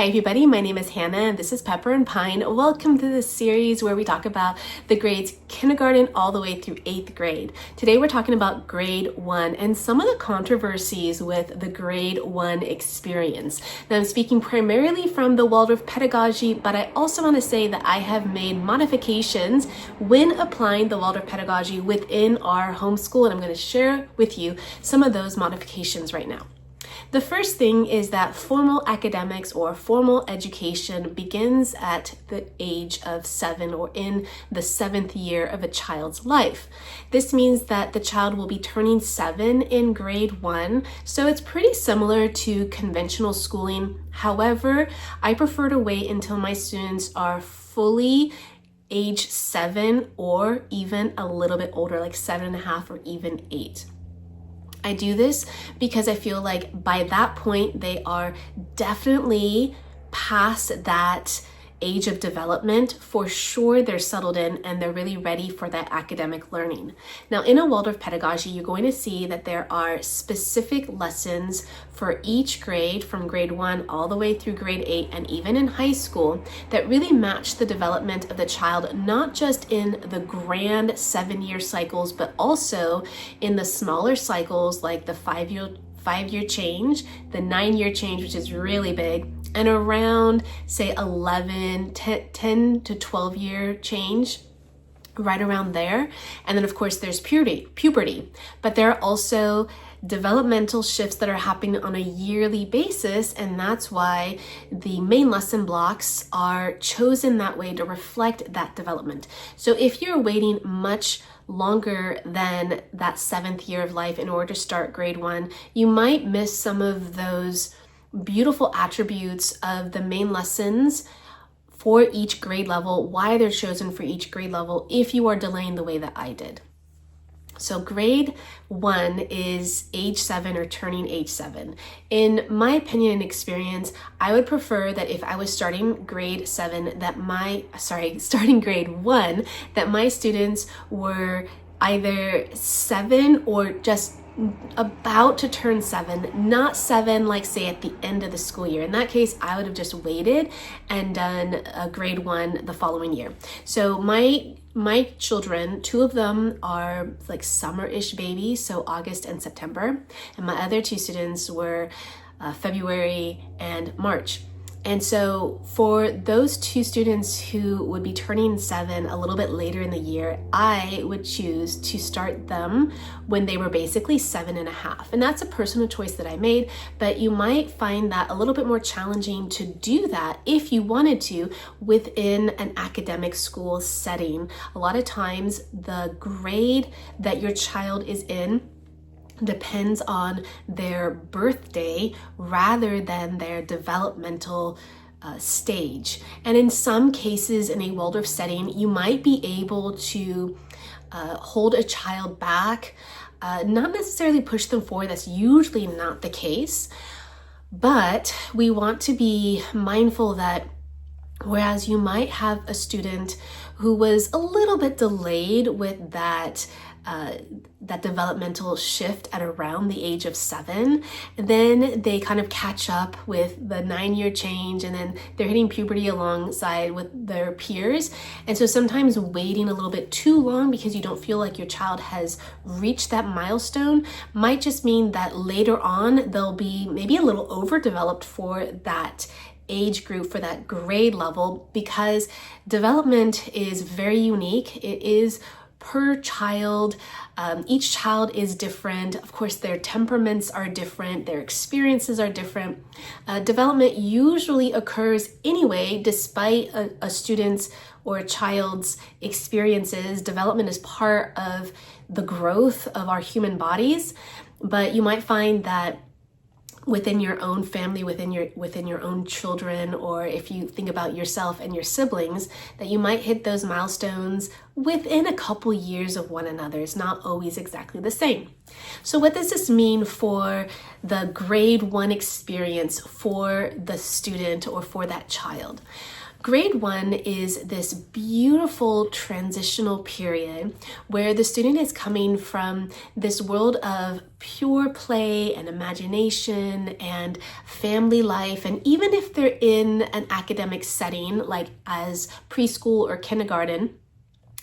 Hi everybody, my name is Hannah and this is Pepper and Pine. Welcome to this series where we talk about the grades kindergarten all the way through 8th grade. Today we're talking about grade 1 and some of the controversies with the grade 1 experience. Now I'm speaking primarily from the Waldorf pedagogy, but I also want to say that I have made modifications when applying the Waldorf pedagogy within our homeschool, and I'm going to share with you some of those modifications right now. The first thing is that formal academics or formal education begins at the age of 7 or in the 7th year of a child's life. This means that the child will be turning 7 in grade 1, so it's pretty similar to conventional schooling. However, I prefer to wait until my students are fully age 7 or even a little bit older, like 7.5 or even 8. I do this because I feel like by that point they are definitely past that age of development. For sure they're settled in and they're really ready for that academic learning. Now in a Waldorf pedagogy, you're going to see that there are specific lessons for each grade from grade 1 all the way through grade 8 and even in high school that really match the development of the child, not just in the grand 7-year cycles, but also in the smaller cycles like the 5-year change, the 9-year change, which is really big, and around say 10 to 12 year change, right around there. And then of course there's puberty, but there are also developmental shifts that are happening on a yearly basis, and that's why the main lesson blocks are chosen that way to reflect that development. So if you're waiting much longer than that 7th year of life in order to start grade 1, you might miss some of those beautiful attributes of the main lessons for each grade level, why they're chosen for each grade level if you are delaying the way that I did. So grade 1 is age 7 or turning age 7. In my opinion and experience, I would prefer that if I was starting grade 1, that my students were either 7 or just about to turn 7, not 7 like say at the end of the school year. In that case, I would have just waited and done grade 1 the following year. So my children, 2 of them are like summer-ish babies, so August and September, and my other 2 students were February and March. And so for those 2 students who would be turning 7 a little bit later in the year, I would choose to start them when they were basically 7.5. And that's a personal choice that I made, but you might find that a little bit more challenging to do that if you wanted to within an academic school setting. A lot of times the grade that your child is in depends on their birthday rather than their developmental stage. And in some cases in a Waldorf setting, you might be able to hold a child back, not necessarily push them forward. That's usually not the case, but we want to be mindful that whereas you might have a student who was a little bit delayed with that developmental shift at around the age of 7, then they kind of catch up with the 9-year change, and then they're hitting puberty alongside with their peers. And so sometimes waiting a little bit too long because you don't feel like your child has reached that milestone might just mean that later on they'll be maybe a little overdeveloped for that age group, for that grade level, because development is very unique. It is per child. Each child is different. Of course, their temperaments are different. Their experiences are different. Development usually occurs anyway, despite a student's or a child's experiences. Development is part of the growth of our human bodies, but you might find that within your own family, within your own children, or if you think about yourself and your siblings, that you might hit those milestones within a couple years of one another. It's not always exactly the same. So what does this mean for the grade 1 experience for the student or for that child? Grade 1 is this beautiful transitional period where the student is coming from this world of pure play and imagination and family life. And even if they're in an academic setting, like as preschool or kindergarten,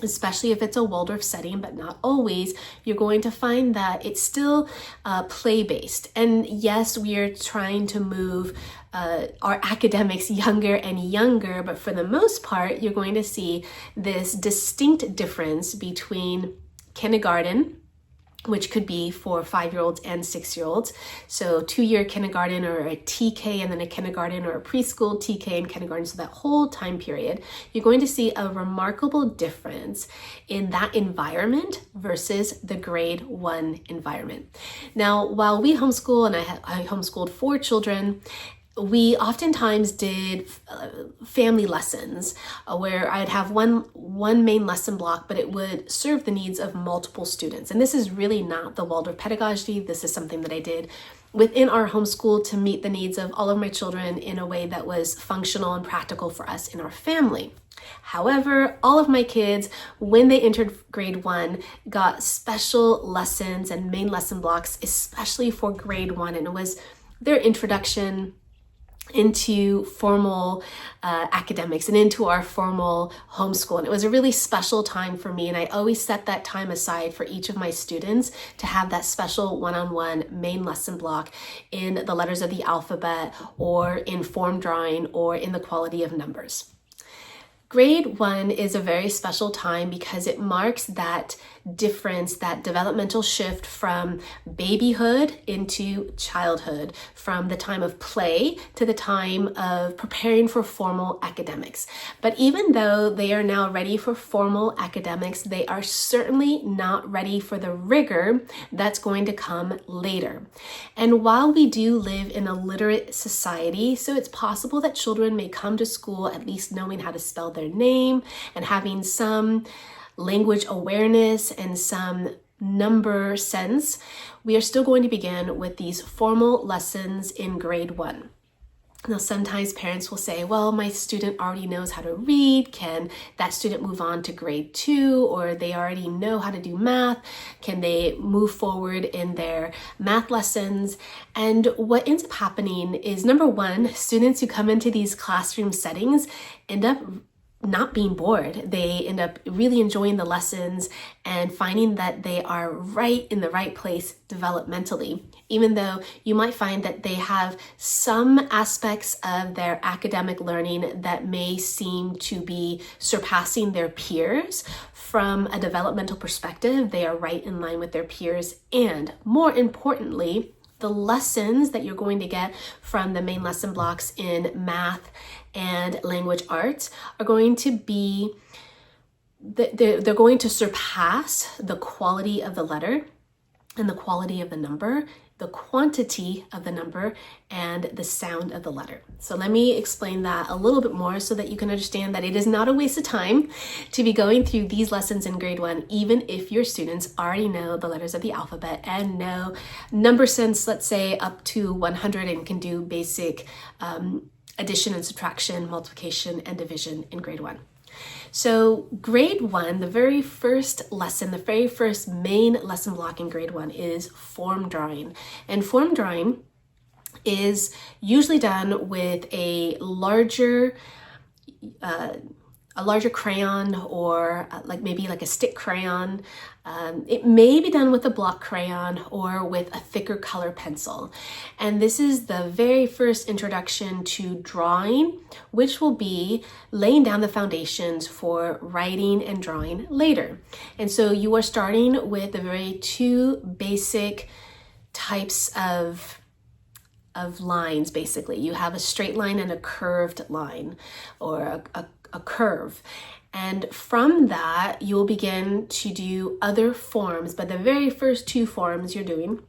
especially if it's a Waldorf setting, but not always, you're going to find that it's still play-based. And yes, we are trying to move our academics younger and younger, but for the most part, you're going to see this distinct difference between kindergarten, which could be for 5-year-olds and 6-year-olds. So 2-year kindergarten or a TK and then a kindergarten, or a preschool, TK and kindergarten. So that whole time period, you're going to see a remarkable difference in that environment versus the grade 1 environment. Now, while we homeschool, and I homeschooled 4 children, we oftentimes did family lessons where I'd have one main lesson block, but it would serve the needs of multiple students. And this is really not the Waldorf pedagogy. This is something that I did within our homeschool to meet the needs of all of my children in a way that was functional and practical for us in our family. However, all of my kids, when they entered grade 1, got special lessons and main lesson blocks, especially for grade 1. And it was their introduction into formal academics and into our formal homeschool. And it was a really special time for me. And I always set that time aside for each of my students to have that special one-on-one main lesson block in the letters of the alphabet, or in form drawing, or in the quality of numbers. Grade 1 is a very special time because it marks that difference, that developmental shift from babyhood into childhood, from the time of play to the time of preparing for formal academics. But even though they are now ready for formal academics, they are certainly not ready for the rigor that's going to come later. And while we do live in a literate society, so it's possible that children may come to school at least knowing how to spell their name and having some language awareness and some number sense, we are still going to begin with these formal lessons in grade 1. Now, sometimes parents will say, well, my student already knows how to read. Can that student move on to grade 2? Or they already know how to do math. Can they move forward in their math lessons? And what ends up happening is, number one, students who come into these classroom settings end up not being bored. They end up really enjoying the lessons and finding that they are right in the right place developmentally, even though you might find that they have some aspects of their academic learning that may seem to be surpassing their peers. From a developmental perspective, they are right in line with their peers. And more importantly, the lessons that you're going to get from the main lesson blocks in math and language arts are going to be, they're going to surpass the quality of the letter and the quality of the number, the quantity of the number, and the sound of the letter. So let me explain that a little bit more so that you can understand that it is not a waste of time to be going through these lessons in grade 1, even if your students already know the letters of the alphabet and know number sense, let's say up to 100, and can do basic addition and subtraction, multiplication and division in grade 1. So grade 1, the very first lesson, the very first main lesson block in grade 1 is form drawing. And form drawing is usually done with a larger crayon, or maybe a stick crayon. It may be done with a block crayon or with a thicker color pencil. And this is the very first introduction to drawing, which will be laying down the foundations for writing and drawing later. And so you are starting with the very two basic types of lines, basically. You have a straight line and a curved line, or a curve. And from that, you'll begin to do other forms, but the very first two forms you're doing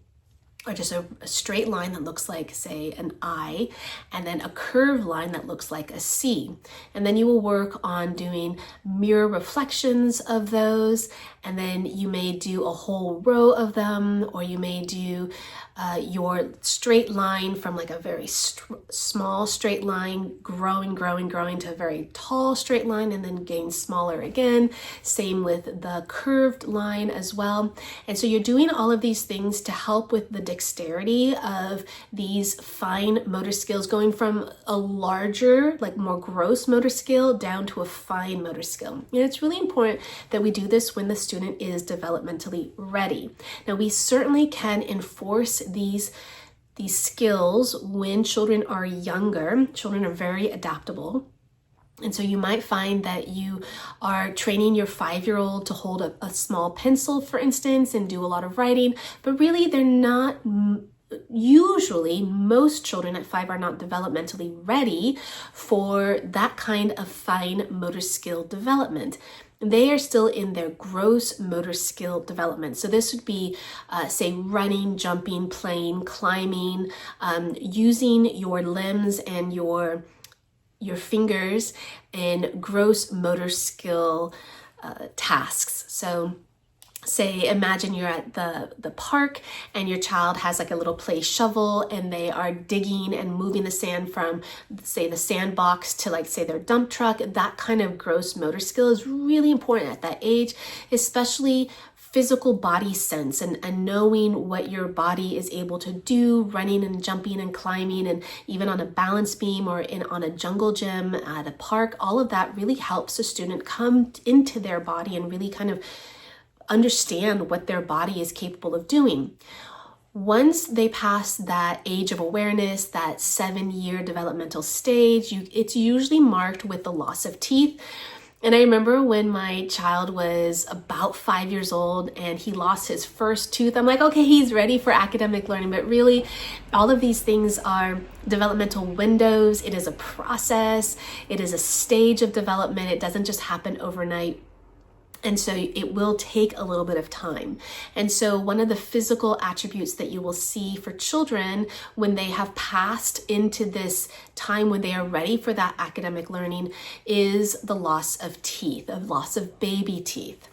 are just a straight line that looks like, say, an I, and then a curved line that looks like a C. And then you will work on doing mirror reflections of those, and then you may do a whole row of them, or you may do your straight line from like a very small straight line, growing to a very tall straight line, and then getting smaller again. Same with the curved line as well. And so you're doing all of these things to help with the dexterity of these fine motor skills, going from a larger, like more gross motor skill down to a fine motor skill. And it's really important that we do this when the student is developmentally ready. Now, we certainly can enforce these skills when children are younger. Children are very adaptable. And so you might find that you are training your 5-year-old to hold a small pencil, for instance, and do a lot of writing, but really they're not. Usually, most children at 5 are not developmentally ready for that kind of fine motor skill development. They are still in their gross motor skill development. So this would be, say, running, jumping, playing, climbing, using your limbs and your fingers in gross motor skill tasks. So say, imagine you're at the park and your child has like a little play shovel, and they are digging and moving the sand from, say, the sandbox to, like, say, their dump truck. That kind of gross motor skill is really important at that age, especially physical body sense and knowing what your body is able to do, running and jumping and climbing, and even on a balance beam or on a jungle gym at a park. All of that really helps a student come into their body and really kind of understand what their body is capable of doing. Once they pass that age of awareness, that 7-year developmental stage, it's usually marked with the loss of teeth. And I remember when my child was about 5 years old and he lost his first tooth, I'm like, okay, he's ready for academic learning. But really, all of these things are developmental windows. It is a process. It is a stage of development. It doesn't just happen overnight. And so it will take a little bit of time. And so one of the physical attributes that you will see for children when they have passed into this time when they are ready for that academic learning is the loss of teeth, the loss of baby teeth.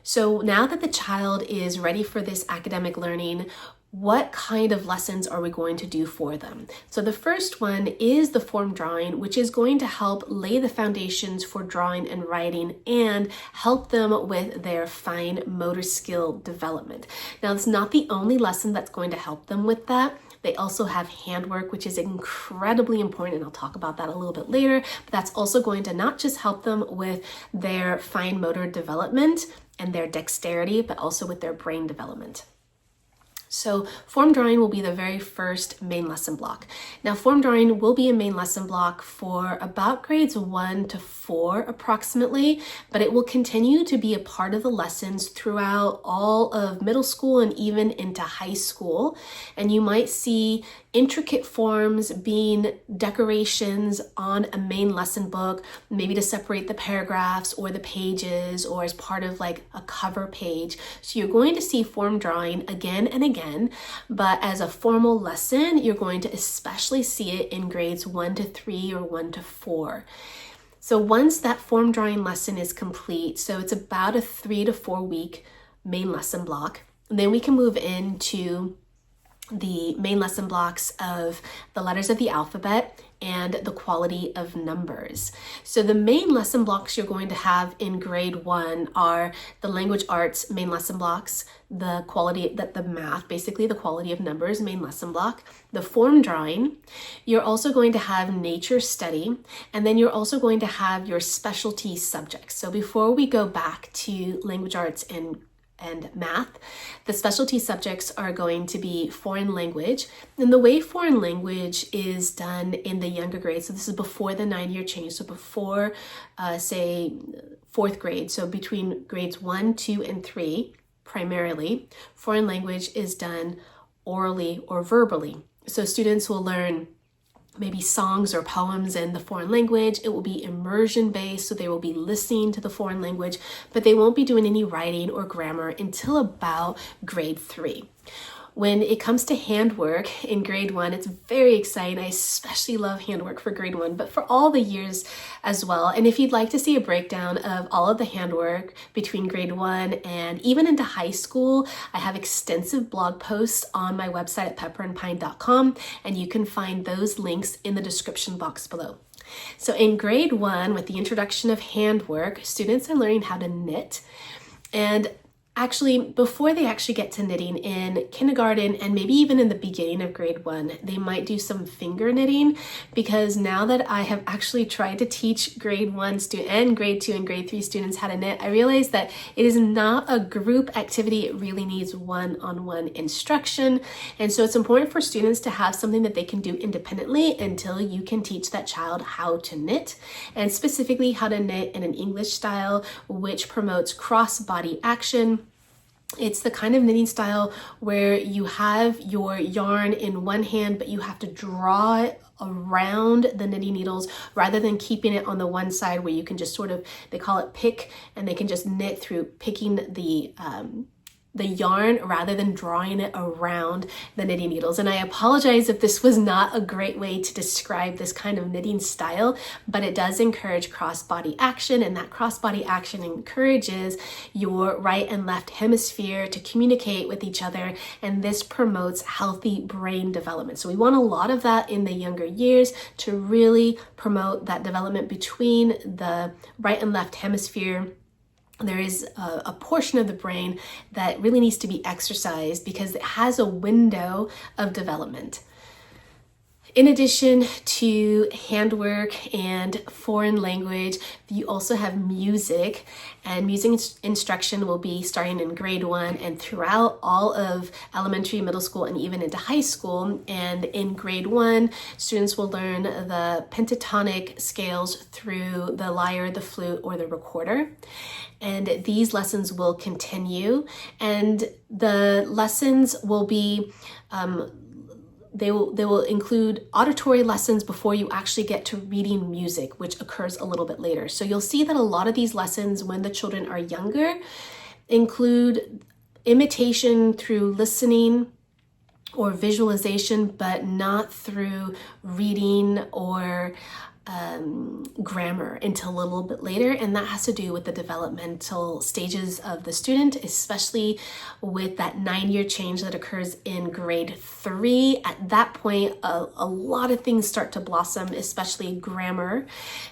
So now that the child is ready for this academic learning, what kind of lessons are we going to do for them? So the first one is the form drawing, which is going to help lay the foundations for drawing and writing and help them with their fine motor skill development. Now, it's not the only lesson that's going to help them with that. They also have handwork, which is incredibly important, and I'll talk about that a little bit later. But that's also going to not just help them with their fine motor development and their dexterity, but also with their brain development. So form drawing will be the very first main lesson block. Now, form drawing will be a main lesson block for about grades 1 to 4 approximately, but it will continue to be a part of the lessons throughout all of middle school and even into high school. And you might see intricate forms being decorations on a main lesson book, maybe to separate the paragraphs or the pages or as part of like a cover page. So you're going to see form drawing again and again, but as a formal lesson, you're going to especially see it in grades 1 to 3 or 1 to 4. So once that form drawing lesson is complete, so it's about a 3 to 4 week main lesson block, then we can move into the main lesson blocks of the letters of the alphabet and the quality of numbers. So the main lesson blocks you're going to have in grade 1 are the language arts main lesson blocks, the math, basically the quality of numbers main lesson block, the form drawing. You're also going to have nature study, and then you're also going to have your specialty subjects. So before we go back to language arts and math, the specialty subjects are going to be foreign language. And the way foreign language is done in the younger grades, so this is before the 9-year change, so before, say, 4th grade, so between grades 1, 2, and 3, primarily, foreign language is done orally or verbally. So students will learn maybe songs or poems in the foreign language. It will be immersion based, so they will be listening to the foreign language, but they won't be doing any writing or grammar until about grade 3. When it comes to handwork in grade 1, it's very exciting. I especially love handwork for grade 1, but for all the years as well. And if you'd like to see a breakdown of all of the handwork between grade 1 and even into high school, I have extensive blog posts on my website at pepperandpine.com, and you can find those links in the description box below. So in grade 1, with the introduction of handwork, students are learning how to knit. And actually, before they actually get to knitting in kindergarten and maybe even in the beginning of grade 1, they might do some finger knitting, because now that I have actually tried to teach grade 1 and grade 2 and grade 3 students how to knit, I realized that it is not a group activity. It really needs one-on-one instruction. And so it's important for students to have something that they can do independently until you can teach that child how to knit, and specifically how to knit in an English style, which promotes cross-body action. It's the kind of knitting style where you have your yarn in one hand, but you have to draw it around the knitting needles rather than keeping it on the one side where you can just sort of, they call it pick, and they can just knit through picking the yarn rather than drawing it around the knitting needles. And I apologize if this was not a great way to describe this kind of knitting style, but it does encourage cross-body action, and that cross-body action encourages your right and left hemisphere to communicate with each other, and this promotes healthy brain development. So we want a lot of that in the younger years to really promote that development between the right and left hemisphere. There is a portion of the brain that really needs to be exercised because it has a window of development. In addition to handwork and foreign language, you also have music, and music instruction will be starting in grade 1 and throughout all of elementary, middle school, and even into high school. And in grade 1, students will learn the pentatonic scales through the lyre, the flute, or the recorder. And these lessons will continue, and the lessons will be they will include auditory lessons before you actually get to reading music, which occurs a little bit later. So you'll see that a lot of these lessons when the children are younger include imitation through listening or visualization, but not through reading or grammar until a little bit later. And that has to do with the developmental stages of the student, especially with that 9-year change that occurs in grade 3. At that point, a lot of things start to blossom, especially grammar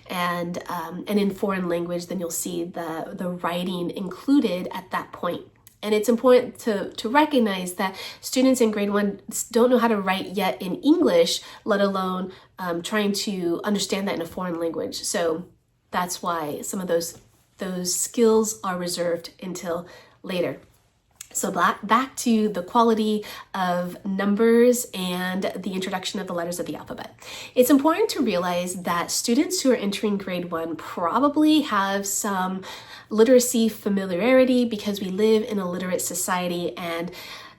and in foreign language. Then you'll see the writing included at that point. And it's important to recognize that students in grade 1 don't know how to write yet in English, let alone trying to understand that in a foreign language. So that's why some of those skills are reserved until later. So back to the quality of numbers and the introduction of the letters of the alphabet. It's important to realize that students who are entering grade 1 probably have some literacy familiarity because we live in a literate society and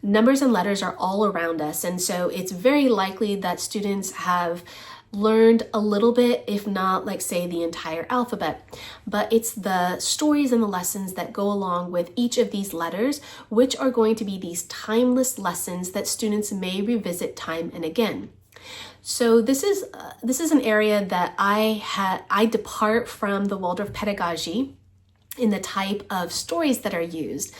numbers and letters are all around us. And so it's very likely that students have learned a little bit, if not like say the entire alphabet, but it's the stories and the lessons that go along with each of these letters, which are going to be these timeless lessons that students may revisit time and again. So this is an area that I depart from the Waldorf pedagogy in the type of stories that are used.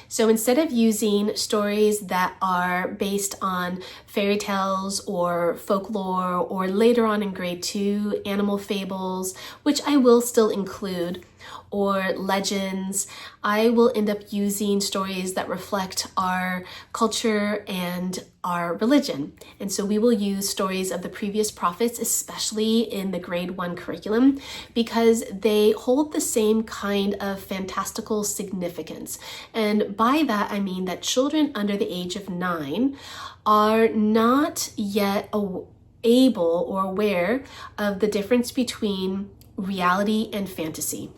So instead of using stories that are based on fairy tales or folklore, or later on in grade 2, animal fables, which I will still include, or legends, I will end up using stories that reflect our culture and our religion. And so we will use stories of the previous prophets, especially in the grade 1 curriculum, because they hold the same kind of fantastical significance. And by that, I mean that children under the age of 9 are not yet able or aware of the difference between reality and fantasy.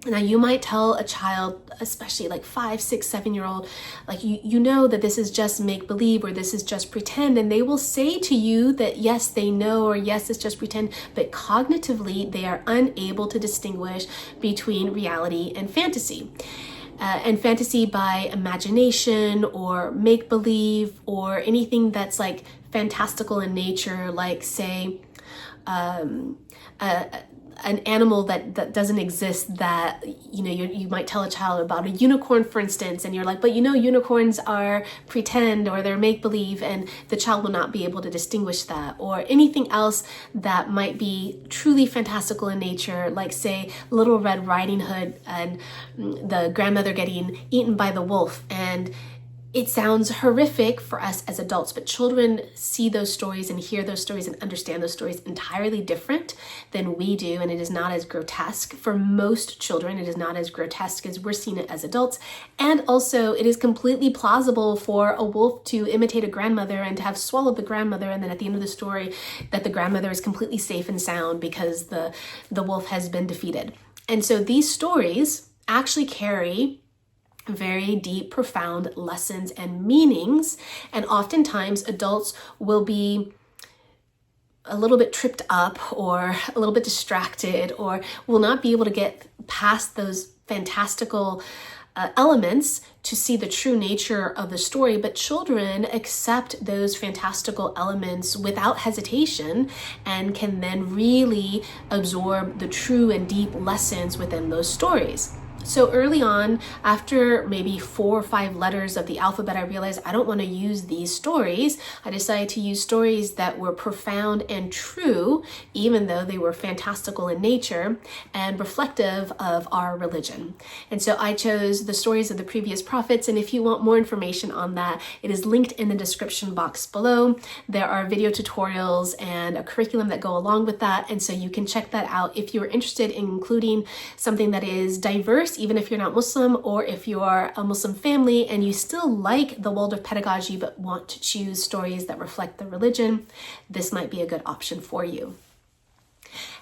Now you might tell a child, especially like 5, 6, 7-year-old, like you know that this is just make-believe or this is just pretend, and they will say to you that yes, they know, or yes, it's just pretend, but cognitively they are unable to distinguish between reality and fantasy. and fantasy by imagination or make-believe or anything that's like fantastical in nature, like say an animal that doesn't exist, that you might tell a child about a unicorn, for instance, and you're like, but unicorns are pretend or they're make-believe, and the child will not be able to distinguish that. Or anything else that might be truly fantastical in nature, like say Little Red Riding Hood and the grandmother getting eaten by the wolf, and it sounds horrific for us as adults, but children see those stories and hear those stories and understand those stories entirely different than we do, and it is not as grotesque. For most children, it is not as grotesque as we're seeing it as adults, and also it is completely plausible for a wolf to imitate a grandmother and to have swallowed the grandmother, and then at the end of the story that the grandmother is completely safe and sound because the wolf has been defeated. And so these stories actually carry very deep, profound lessons and meanings, and oftentimes adults will be a little bit tripped up or a little bit distracted, or will not be able to get past those fantastical elements to see the true nature of the story. But children accept those fantastical elements without hesitation and can then really absorb the true and deep lessons within those stories. So early on, after maybe 4 or 5 letters of the alphabet, I realized I don't want to use these stories. I decided to use stories that were profound and true, even though they were fantastical in nature and reflective of our religion. And so I chose the stories of the previous prophets. And if you want more information on that, it is linked in the description box below. There are video tutorials and a curriculum that go along with that. And so you can check that out if you're interested in including something that is diverse, even if you're not Muslim, or if you are a Muslim family and you still like the Waldorf pedagogy but want to choose stories that reflect the religion, this might be a good option for you.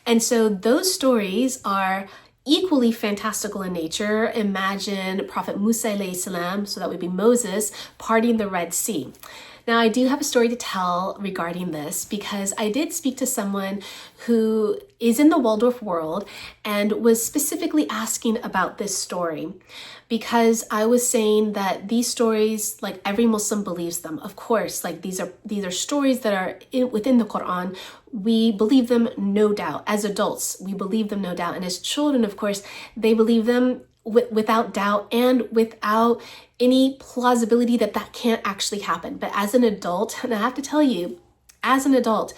And so those stories are equally fantastical in nature. Imagine Prophet Musa alayhi salam, so that would be Moses, parting the Red Sea. Now, I do have a story to tell regarding this, because I did speak to someone who is in the Waldorf world and was specifically asking about this story, because I was saying that these stories, like every Muslim believes them. Of course, like these are stories that are within the Quran. We believe them, no doubt. As adults, we believe them, no doubt. And as children, of course, they believe them without doubt and without any plausibility that can't actually happen. But as an adult, and I have to tell you, as an adult,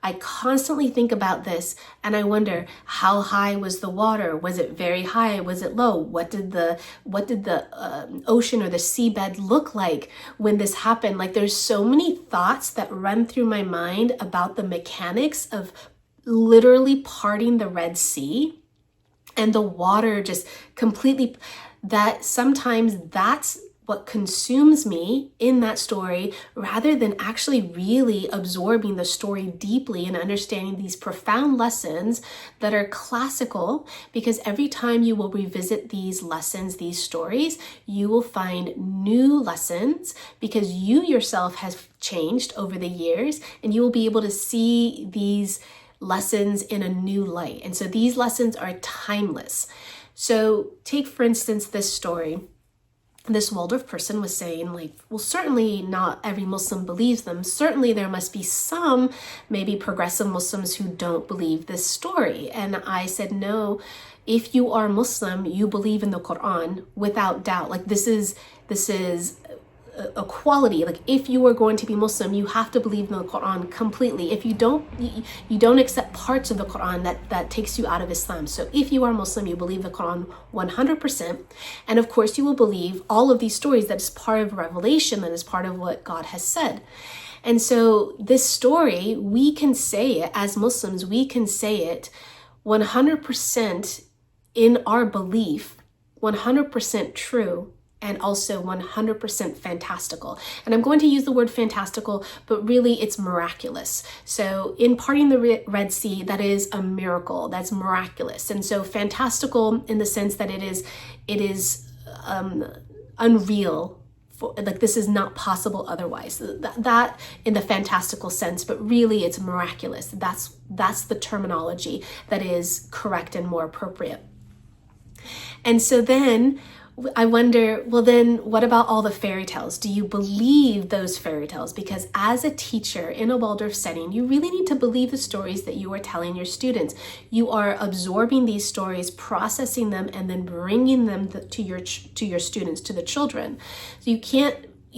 I constantly think about this and I wonder, how high was the water? Was it very high? Was it low? What did the ocean or the seabed look like when this happened? Like, there's so many thoughts that run through my mind about the mechanics of literally parting the Red Sea and the water just completely, that sometimes that's what consumes me in that story, rather than actually really absorbing the story deeply and understanding these profound lessons that are classical. Because every time you will revisit these lessons, these stories, you will find new lessons, because you yourself have changed over the years, and you will be able to see these lessons in a new light. And so these lessons are timeless. So take, for instance, this story. This Waldorf person was saying, like, well, certainly not every Muslim believes them. Certainly there must be some maybe progressive Muslims who don't believe this story. And I said, no, if you are Muslim, you believe in the Quran without doubt. Like, this is a quality. Like, if you are going to be Muslim, you have to believe in the Quran completely. If you don't, you don't accept parts of the Quran, that takes you out of Islam. So if you are Muslim, you believe the Quran 100%. And of course, you will believe all of these stories that is part of revelation, that is part of what God has said. And so this story, we can say it as Muslims, we can say it 100% in our belief, 100% true, and also 100% fantastical. And I'm going to use the word fantastical, but really it's miraculous. So in parting the Red Sea, that is a miracle, that's miraculous. And so fantastical in the sense that it is unreal. Like, this is not possible otherwise. That in the fantastical sense, but really it's miraculous. That's the terminology that is correct and more appropriate. And so then I wonder, well, then what about all the fairy tales? Do you believe those fairy tales? Because as a teacher in a Waldorf setting, you really need to believe the stories that you are telling your students. You are absorbing these stories, processing them, and then bringing them to your students, to the children. So you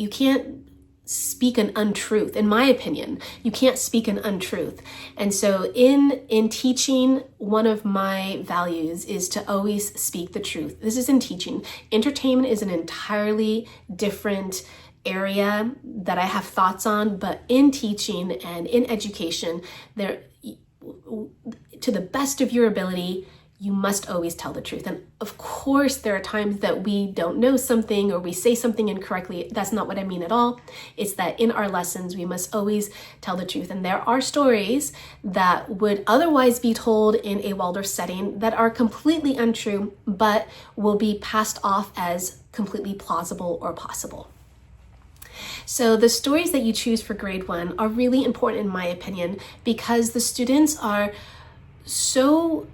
can't speak an untruth. In my opinion, you can't speak an untruth. And so in teaching, one of my values is to always speak the truth. This is in teaching. Entertainment is an entirely different area that I have thoughts on, but in teaching and in education, there, to the best of your ability, you must always tell the truth. And of course, there are times that we don't know something or we say something incorrectly. That's not what I mean at all. It's that in our lessons, we must always tell the truth. And there are stories that would otherwise be told in a Waldorf setting that are completely untrue, but will be passed off as completely plausible or possible. So the stories that you choose for grade 1 are really important in my opinion, because the students are so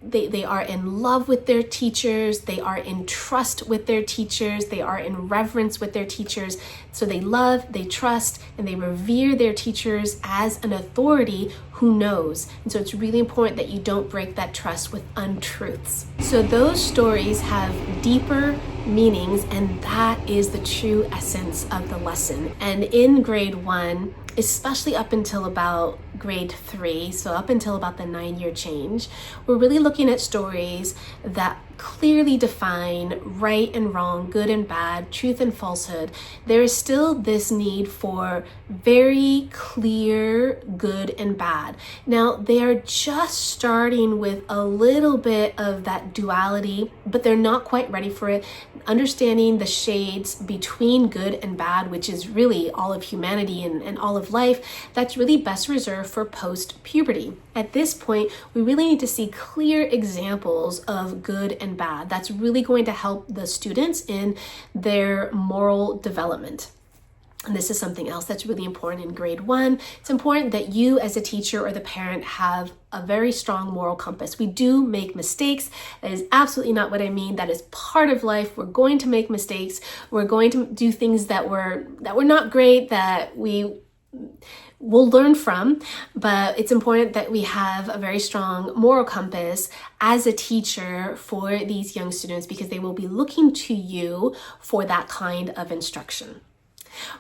they are in love with their teachers, they are in trust with their teachers, they are in reverence with their teachers. So they love, they trust, and they revere their teachers as an authority who knows. And so it's really important that you don't break that trust with untruths. So those stories have deeper meanings, and that is the true essence of the lesson. And in grade 1, especially up until about grade 3, so up until about the 9-year change, we're really looking at stories that clearly define right and wrong, good and bad, truth and falsehood. There is still this need for very clear good and bad. Now, they are just starting with a little bit of that duality, but they're not quite ready for it. Understanding the shades between good and bad, which is really all of humanity and all of life, that's really best reserved for post-puberty. At this point, we really need to see clear examples of good and bad. That's really going to help the students in their moral development. And this is something else that's really important in grade 1. It's important that you as a teacher or the parent have a very strong moral compass. We do make mistakes. That is absolutely not what I mean. That is part of life. We're going to make mistakes. We're going to do things that were not great, that we will learn from, but it's important that we have a very strong moral compass as a teacher for these young students, because they will be looking to you for that kind of instruction.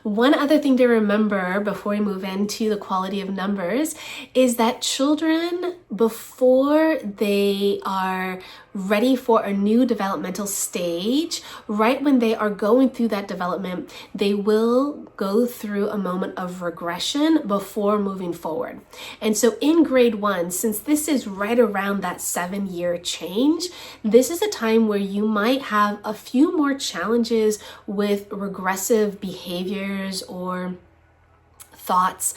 One other thing to remember before we move into the quality of numbers is that children, before they are ready for a new developmental stage, right when they are going through that development, they will go through a moment of regression before moving forward. And so in grade 1, since this is right around that 7-year change, this is a time where you might have a few more challenges with regressive behaviors or thoughts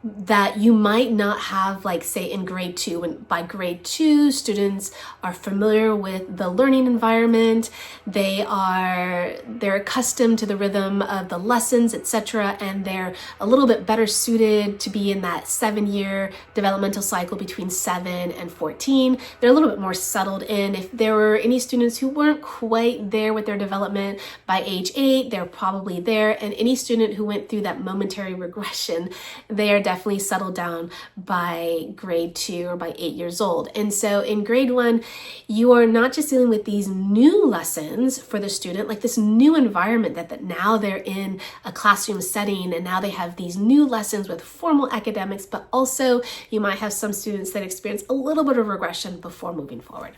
that you might not have, like say in grade 2. When by grade 2, students are familiar with the learning environment, they're accustomed to the rhythm of the lessons, etc., and they're a little bit better suited to be in that 7-year developmental cycle between 7 and 14. They're a little bit more settled in. If there were any students who weren't quite there with their development by age 8, they're probably there, and any student who went through that momentary regression, they are definitely settled down by grade 2 or by 8 years old. And so in grade 1, you are not just dealing with these new lessons for the student, like this new environment that now they're in a classroom setting, and now they have these new lessons with formal academics, but also you might have some students that experience a little bit of regression before moving forward.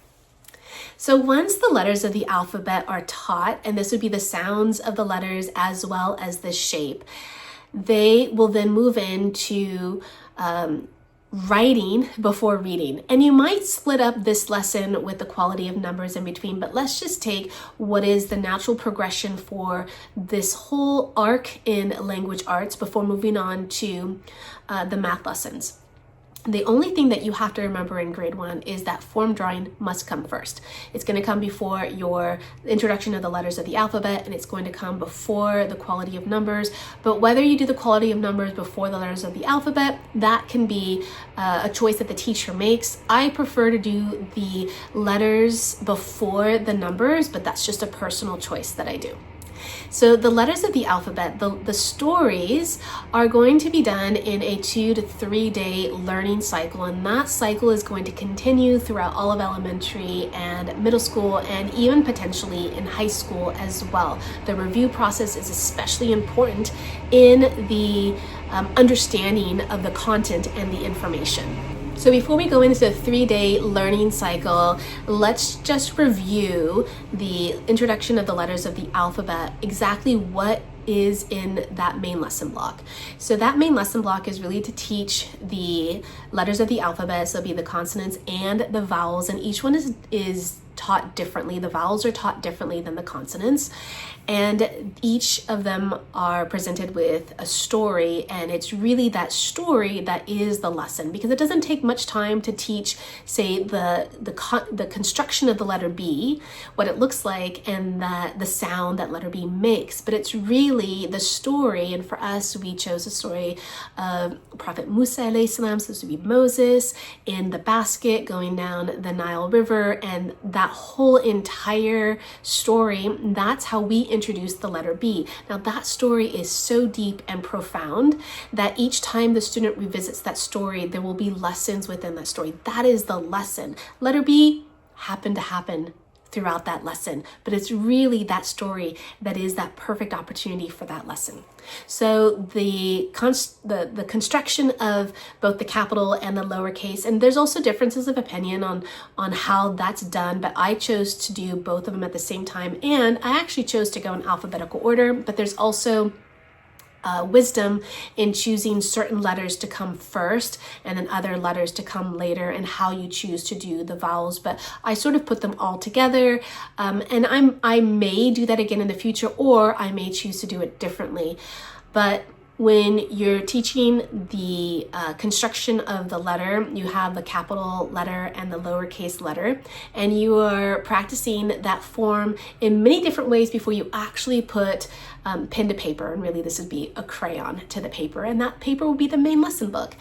So once the letters of the alphabet are taught, and this would be the sounds of the letters as well as the shape, they will then move into writing before reading. And you might split up this lesson with the quality of numbers in between, but let's just take what is the natural progression for this whole arc in language arts before moving on to the math lessons. The only thing that you have to remember in grade 1 is that form drawing must come first. It's going to come before your introduction of the letters of the alphabet, and it's going to come before the quality of numbers. But whether you do the quality of numbers before the letters of the alphabet, that can be a choice that the teacher makes. I prefer to do the letters before the numbers, but that's just a personal choice that I do. So the letters of the alphabet, the stories are going to be done in a 2 to 3 day learning cycle, and that cycle is going to continue throughout all of elementary and middle school, and even potentially in high school as well. The review process is especially important in the understanding of the content and the information. So before we go into the 3-day learning cycle, let's just review the introduction of the letters of the alphabet, exactly what is in that main lesson block. So that main lesson block is really to teach the letters of the alphabet, so it'll be the consonants and the vowels, and each one is taught differently. The vowels are taught differently than the consonants, and each of them are presented with a story, and it's really that story that is the lesson, because it doesn't take much time to teach, say, the construction of the letter B, what it looks like, and the sound that letter B makes, but it's really the story. And for us, we chose the story of Prophet Musa alayhi salam, so this would be Moses in the basket going down the Nile River, and that whole entire story, that's how we introduce the letter B. Now that story is so deep and profound that each time the student revisits that story, there will be lessons within that story. That is the lesson. Letter B happened to happen throughout that lesson, but it's really that story that is that perfect opportunity for that lesson. So the construction of both the capital and the lowercase, and there's also differences of opinion on how that's done, but I chose to do both of them at the same time, and I actually chose to go in alphabetical order, but there's also wisdom in choosing certain letters to come first and then other letters to come later, and how you choose to do the vowels. But I sort of put them all together, and I may do that again in the future, or I may choose to do it differently. But when you're teaching the construction of the letter, you have the capital letter and the lowercase letter, and you are practicing that form in many different ways before you actually put pen to paper. And really this would be a crayon to the paper, and that paper will be the main lesson book.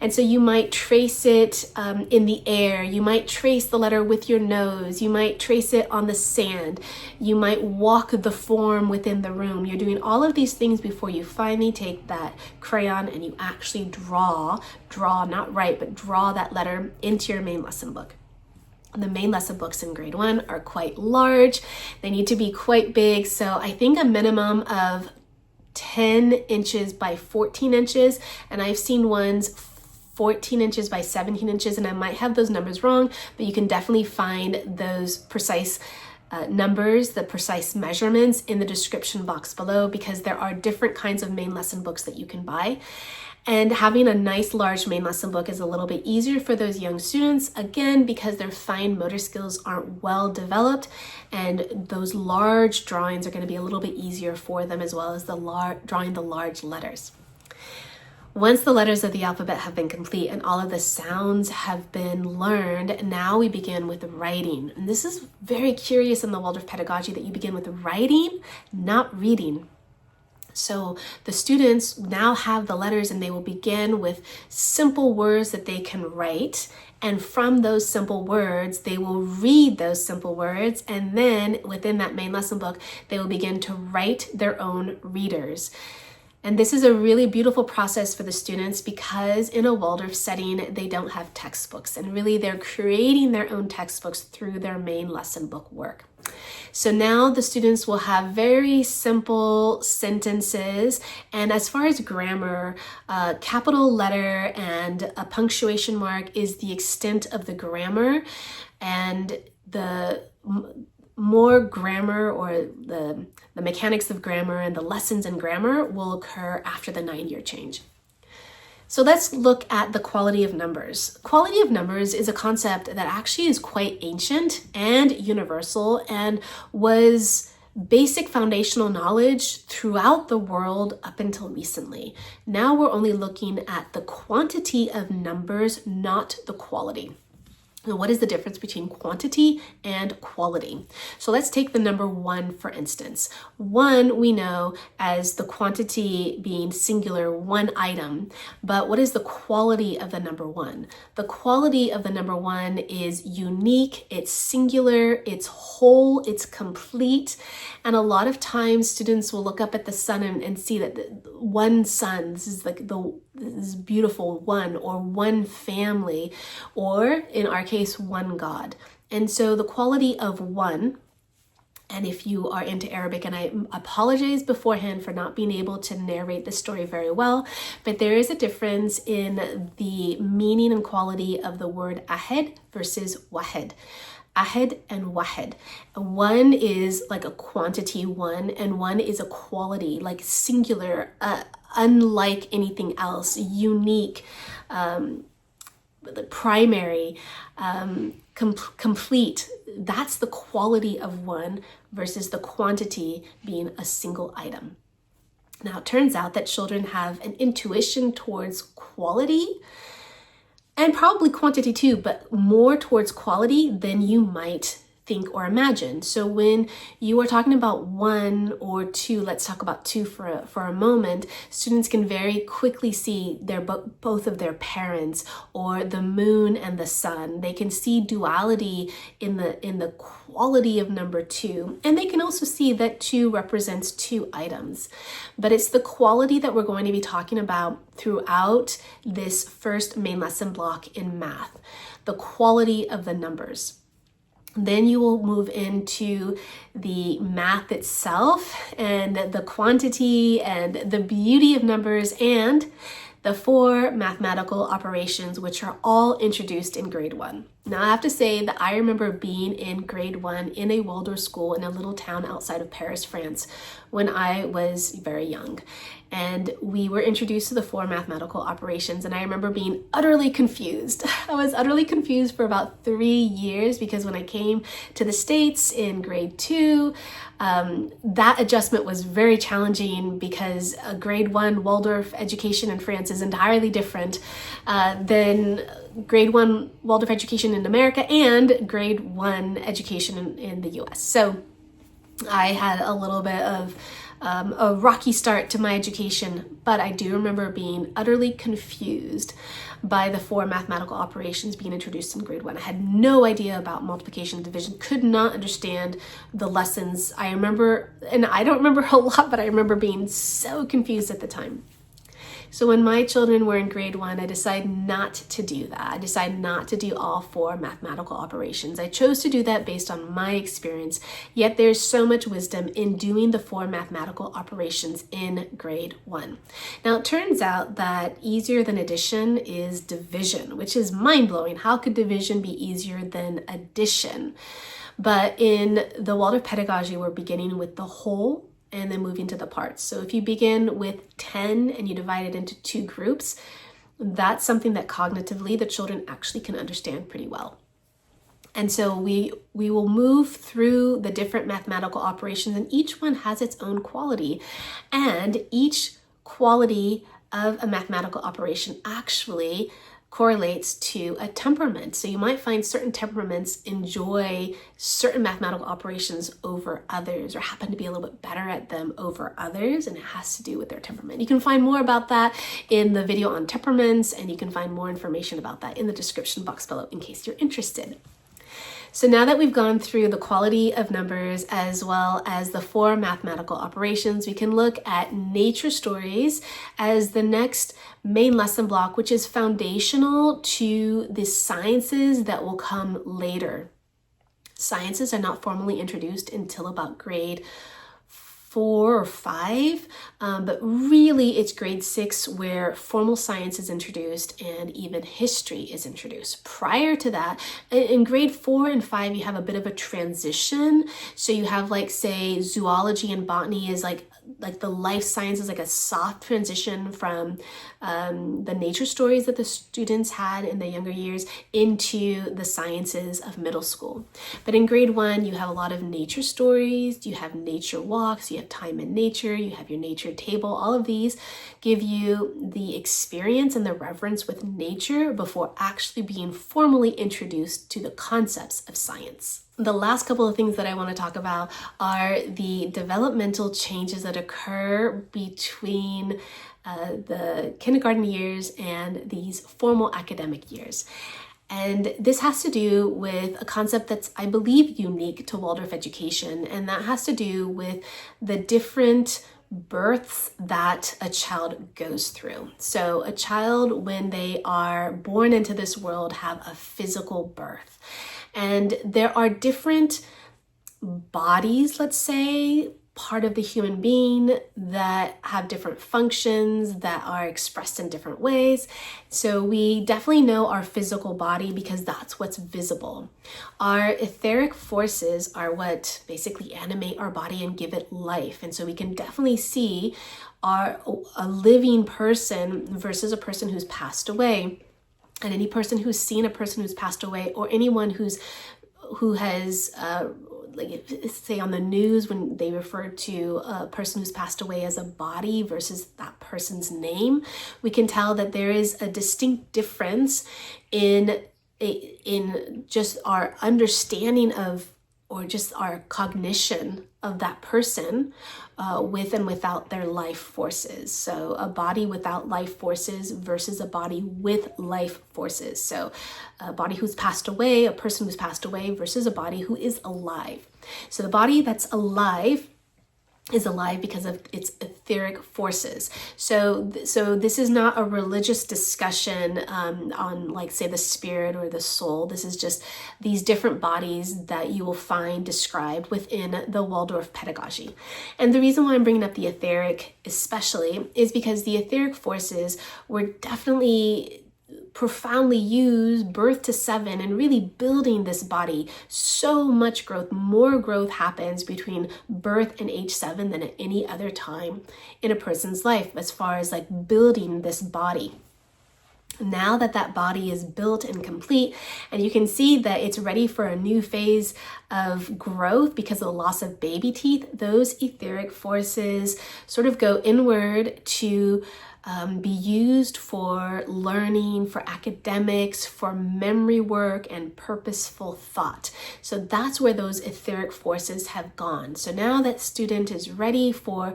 And so you might trace it in the air, you might trace the letter with your nose, you might trace it on the sand, you might walk the form within the room. You're doing all of these things before you finally take that crayon and you actually draw, not write, but draw that letter into your main lesson book. The main lesson books in grade 1 are quite large. They need to be quite big. So I think a minimum of 10 inches by 14 inches. And I've seen ones 14 inches by 17 inches, and I might have those numbers wrong, but you can definitely find those precise numbers, the precise measurements in the description box below, because there are different kinds of main lesson books that you can buy. And having a nice large main lesson book is a little bit easier for those young students, again, because their fine motor skills aren't well developed, and those large drawings are going to be a little bit easier for them, as well as drawing the large letters. Once the letters of the alphabet have been complete and all of the sounds have been learned, now we begin with writing. And this is very curious in the Waldorf pedagogy, that you begin with writing, not reading. So the students now have the letters, and they will begin with simple words that they can write. And from those simple words, they will read those simple words. And then within that main lesson book, they will begin to write their own readers. And this is a really beautiful process for the students, because in a Waldorf setting, they don't have textbooks, and really they're creating their own textbooks through their main lesson book work. So now the students will have very simple sentences, and as far as grammar, a capital letter and a punctuation mark is the extent of the grammar, and the more grammar, or the mechanics of grammar and the lessons in grammar, will occur after the 9-year change. So let's look at the quality of numbers. Quality of numbers is a concept that actually is quite ancient and universal, and was basic foundational knowledge throughout the world up until recently. Now we're only looking at the quantity of numbers, not the quality. Now, what is the difference between quantity and quality? So let's take the number 1, for instance. 1 we know as the quantity being singular, one item, but what is the quality of the number 1? The quality of the number 1 is unique, it's singular, it's whole, it's complete, and a lot of times students will look up at the sun and see that one sun, this is like this beautiful one, or one family, or in our case, one God. And so the quality of 1, and if you are into Arabic, and I apologize beforehand for not being able to narrate this story very well, but there is a difference in the meaning and quality of the word ahed versus wahed. Ahed and wahed. 1 is like a quantity 1, and 1 is a quality, like singular, unlike anything else, unique, primary, complete. That's the quality of 1 versus the quantity being a single item. Now, it turns out that children have an intuition towards quality, and probably quantity too, but more towards quality than you might think or imagine. So when you are talking about 1 or 2, let's talk about 2 for a moment, students can very quickly see both of their parents, or the moon and the sun. They can see duality in the quality of number 2, and they can also see that 2 represents 2 items. But it's the quality that we're going to be talking about throughout this first main lesson block in math, the quality of the numbers. Then you will move into the math itself and the quantity and the beauty of numbers and the 4 mathematical operations, which are all introduced in grade 1. Now, I have to say that I remember being in grade 1 in a Waldorf school in a little town outside of Paris, France, when I was very young. And we were introduced to the 4 mathematical operations, and I remember being utterly confused. I was utterly confused for about 3 years, because when I came to the States in grade 2, that adjustment was very challenging, because a grade 1 Waldorf education in France is entirely different than grade 1 Waldorf education in America and grade 1 education in the US. So I had a little bit of a rocky start to my education, but I do remember being utterly confused by the 4 mathematical operations being introduced in grade 1. I had no idea about multiplication and division, could not understand the lessons. I remember, and I don't remember a lot, but I remember being so confused at the time. So when my children were in grade 1, I decided not to do that. I decided not to do all 4 mathematical operations. I chose to do that based on my experience, yet there's so much wisdom in doing the 4 mathematical operations in grade 1. Now, it turns out that easier than addition is division, which is mind-blowing. How could division be easier than addition? But in the Waldorf pedagogy, we're beginning with the whole and then moving to the parts. So if you begin with 10 and you divide it into 2 groups, that's something that cognitively the children actually can understand pretty well. And so we will move through the different mathematical operations, and each one has its own quality. And each quality of a mathematical operation actually correlates to a temperament. So you might find certain temperaments enjoy certain mathematical operations over others, or happen to be a little bit better at them over others, and it has to do with their temperament. You can find more about that in the video on temperaments, and you can find more information about that in the description box below in case you're interested. So now that we've gone through the quality of numbers as well as the 4 mathematical operations, we can look at nature stories as the next main lesson block, which is foundational to the sciences that will come later. Sciences are not formally introduced until about grade 4 or 5, but really it's grade 6 where formal science is introduced and even history is introduced. Prior to that, in grade 4 and 5, you have a bit of a transition. So you have, like, say, zoology and botany is like like the life sciences, like a soft transition from the nature stories that the students had in the younger years into the sciences of middle school. But in grade 1, you have a lot of nature stories, you have nature walks, you have time in nature, you have your nature table. All of these give you the experience and the reverence with nature before actually being formally introduced to the concepts of science. The last couple of things that I want to talk about are the developmental changes that occur between the kindergarten years and these formal academic years. And this has to do with a concept that's, I believe, unique to Waldorf education, and that has to do with the different births that a child goes through. So a child, when they are born into this world, have a physical birth. And there are different bodies, let's say, part of the human being that have different functions that are expressed in different ways. So we definitely know our physical body because that's what's visible. Our etheric forces are what basically animate our body and give it life. And so we can definitely see a living person versus a person who's passed away. And any person who's seen a person who's passed away, or anyone who has like say on the news when they refer to a person who's passed away as a body versus that person's name, we can tell that there is a distinct difference in just our understanding of, or just our cognition of that person with and without their life forces. So a body without life forces versus a body with life forces. So a body who's passed away, a person who's passed away versus a body who is alive. So the body that's alive is alive because of its etheric forces. So this is not a religious discussion on, like, say, the spirit or the soul. This is just these different bodies that you will find described within the Waldorf pedagogy. And the reason why I'm bringing up the etheric especially is because the etheric forces were definitely profoundly used birth to 7 and really building this body. So much growth, more growth happens between birth and age 7 than at any other time in a person's life as far as like building this body. Now that that body is built and complete, and you can see that it's ready for a new phase of growth because of the loss of baby teeth, those etheric forces sort of go inward to be used for learning, for academics, for memory work, and purposeful thought. So that's where those etheric forces have gone. So now that student is ready for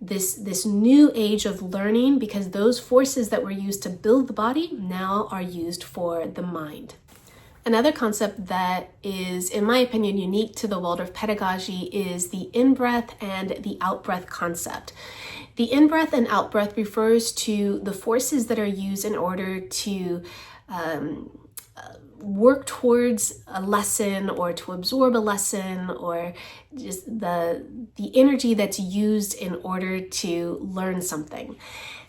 this new age of learning, because those forces that were used to build the body now are used for the mind. Another concept that is, in my opinion, unique to the Waldorf pedagogy is the in-breath and the out-breath concept. The in-breath and out-breath refers to the forces that are used in order to work towards a lesson or to absorb a lesson, or just the energy that's used in order to learn something.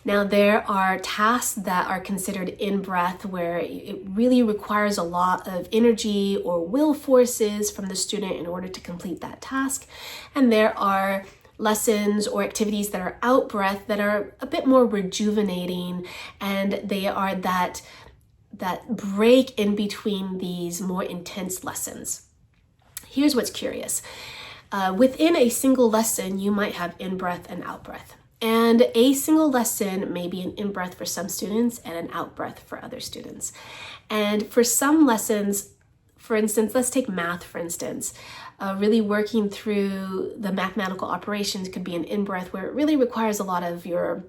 Now, there are tasks that are considered in-breath where it really requires a lot of energy or will forces from the student in order to complete that task. And there are lessons or activities that are out-breath that are a bit more rejuvenating, and they are that break in between these more intense lessons. Here's what's curious. Within a single lesson, you might have in-breath and out-breath. And a single lesson may be an in-breath for some students and an out-breath for other students. And for some lessons, for instance, let's take math, for instance. Really working through the mathematical operations could be an in-breath where it really requires a lot of your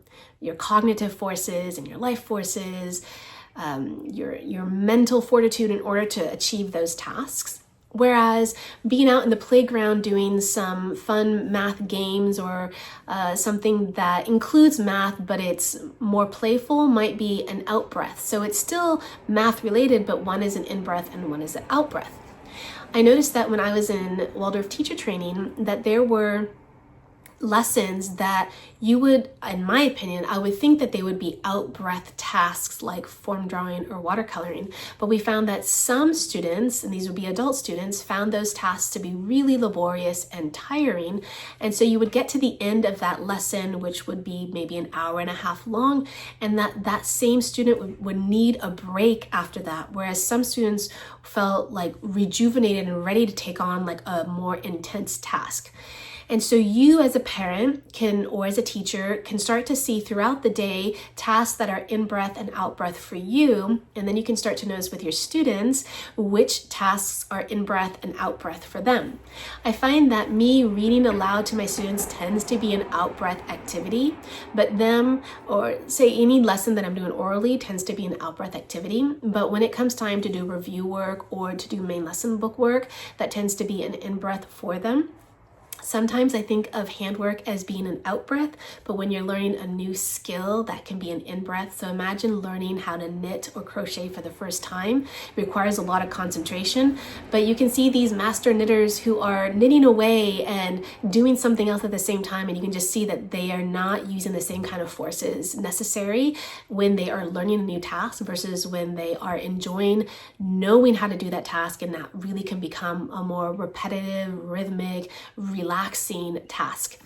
cognitive forces and your life forces, your mental fortitude in order to achieve those tasks. Whereas being out in the playground doing some fun math games or something that includes math but it's more playful might be an out-breath. So it's still math related, but one is an in-breath and one is an out-breath. I noticed that when I was in Waldorf teacher training that there were lessons that you would, in my opinion, I would think that they would be out-breath tasks like form drawing or watercoloring. But we found that some students, and these would be adult students, found those tasks to be really laborious and tiring. And so you would get to the end of that lesson, which would be maybe an hour and a half long, and that same student would need a break after that. Whereas some students felt like rejuvenated and ready to take on like a more intense task. And so you as a parent can, or as a teacher, can start to see throughout the day tasks that are in breath and out breath for you. And then you can start to notice with your students which tasks are in breath and out breath for them. I find that me reading aloud to my students tends to be an out breath activity, but them, or say any lesson that I'm doing orally, tends to be an out breath activity. But when it comes time to do review work or to do main lesson book work, that tends to be an in breath for them. Sometimes I think of handwork as being an out breath, but when you're learning a new skill, that can be an in breath. So imagine learning how to knit or crochet for the first time. It requires a lot of concentration, but you can see these master knitters who are knitting away and doing something else at the same time, and you can just see that they are not using the same kind of forces necessary when they are learning a new task versus when they are enjoying knowing how to do that task, and that really can become a more repetitive, rhythmic, relaxing task.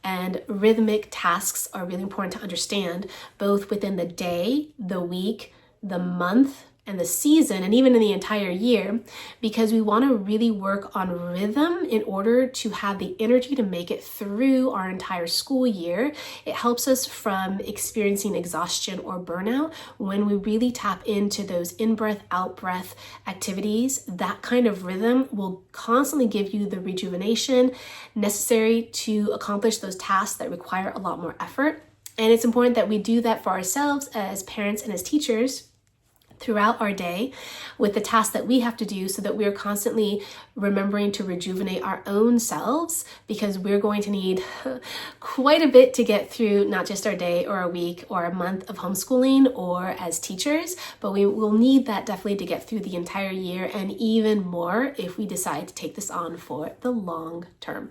And rhythmic tasks are really important to understand, both within the day, the week, the month, and the season, and even in the entire year, because we want to really work on rhythm in order to have the energy to make it through our entire school year. It helps us from experiencing exhaustion or burnout when we really tap into those in-breath, out-breath activities. That kind of rhythm will constantly give you the rejuvenation necessary to accomplish those tasks that require a lot more effort. And it's important that we do that for ourselves as parents and as teachers throughout our day with the tasks that we have to do, so that we're constantly remembering to rejuvenate our own selves, because we're going to need quite a bit to get through not just our day or a week or a month of homeschooling or as teachers, but we will need that definitely to get through the entire year, and even more if we decide to take this on for the long term.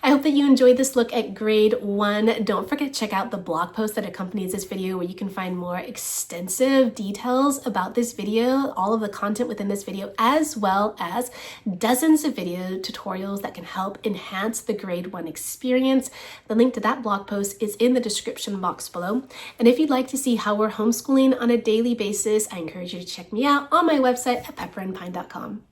I hope that you enjoyed this look at grade 1. Don't forget to check out the blog post that accompanies this video, where you can find more extensive details about this video, all of the content within this video, as well as dozens of video tutorials that can help enhance the grade 1 experience. The link to that blog post is in the description box below. And if you'd like to see how we're homeschooling on a daily basis, I encourage you to check me out on my website at pepperandpine.com.